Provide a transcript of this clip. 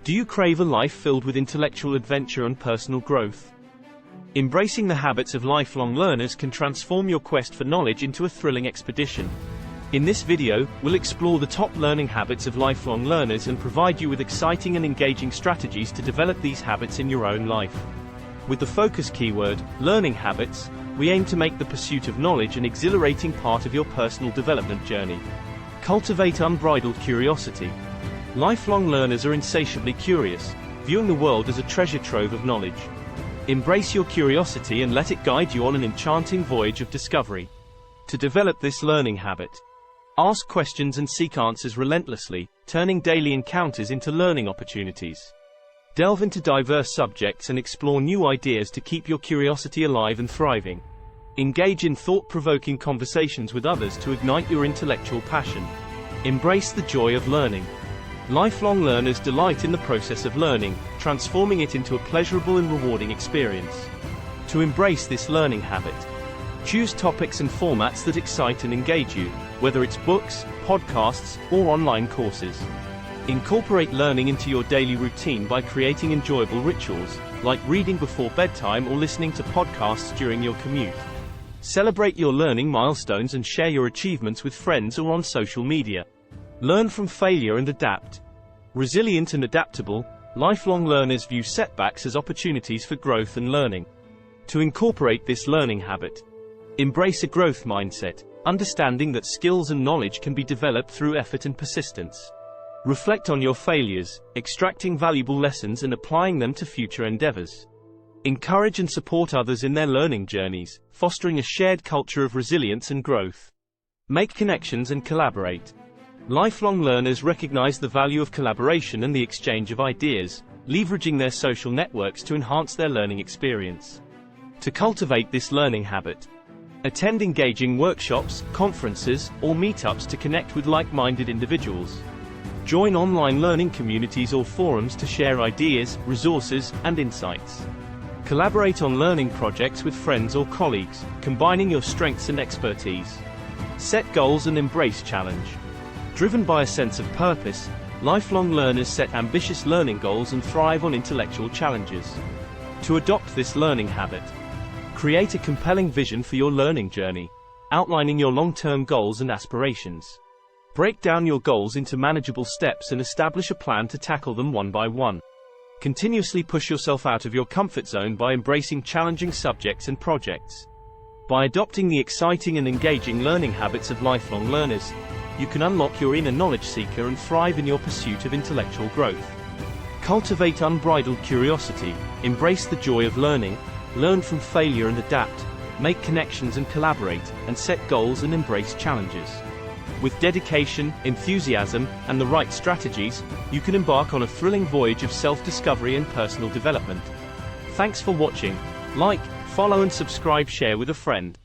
Do you crave a life filled with intellectual adventure and personal growth? Embracing the habits of lifelong learners can transform your quest for knowledge into a thrilling expedition. In this video, we'll explore the top learning habits of lifelong learners and provide you with exciting and engaging strategies to develop these habits in your own life. With the focus keyword, learning habits, we aim to make the pursuit of knowledge an exhilarating part of your personal development journey. Cultivate unbridled curiosity. Lifelong learners are insatiably curious, viewing the world as a treasure trove of knowledge. Embrace your curiosity and let it guide you on an enchanting voyage of discovery. To develop this learning habit, ask questions and seek answers relentlessly, turning daily encounters into learning opportunities. Delve into diverse subjects and explore new ideas to keep your curiosity alive and thriving. Engage in thought-provoking conversations with others to ignite your intellectual passion. Embrace the joy of learning. Lifelong learners delight in the process of learning, transforming it into a pleasurable and rewarding experience. To embrace this learning habit, choose topics and formats that excite and engage you, whether it's books, podcasts, or online courses. Incorporate learning into your daily routine by creating enjoyable rituals, like reading before bedtime or listening to podcasts during your commute. Celebrate your learning milestones and share your achievements with friends or on social media. Learn from failure and adapt. Resilient and adaptable, lifelong learners view setbacks as opportunities for growth and learning. To incorporate this learning habit, embrace a growth mindset, understanding that skills and knowledge can be developed through effort and persistence. Reflect on your failures, extracting valuable lessons and applying them to future endeavors. Encourage and support others in their learning journeys, fostering a shared culture of resilience and growth. Make connections and collaborate. Lifelong learners recognize the value of collaboration and the exchange of ideas, leveraging their social networks to enhance their learning experience. To cultivate this learning habit, attend engaging workshops, conferences, or meetups to connect with like-minded individuals. Join online learning communities or forums to share ideas, resources, and insights. Collaborate on learning projects with friends or colleagues, combining your strengths and expertise. Set goals and embrace challenge. Driven by a sense of purpose, lifelong learners set ambitious learning goals and thrive on intellectual challenges. To adopt this learning habit, create a compelling vision for your learning journey, outlining your long-term goals and aspirations. Break down your goals into manageable steps and establish a plan to tackle them one by one. Continuously push yourself out of your comfort zone by embracing challenging subjects and projects. By adopting the exciting and engaging learning habits of lifelong learners, you can unlock your inner knowledge seeker and thrive in your pursuit of intellectual growth. Cultivate unbridled curiosity, embrace the joy of learning, learn from failure and adapt, make connections and collaborate, and set goals and embrace challenges. With dedication, enthusiasm, and the right strategies, you can embark on a thrilling voyage of self-discovery and personal development. Thanks for watching. Like, follow and subscribe, share with a friend.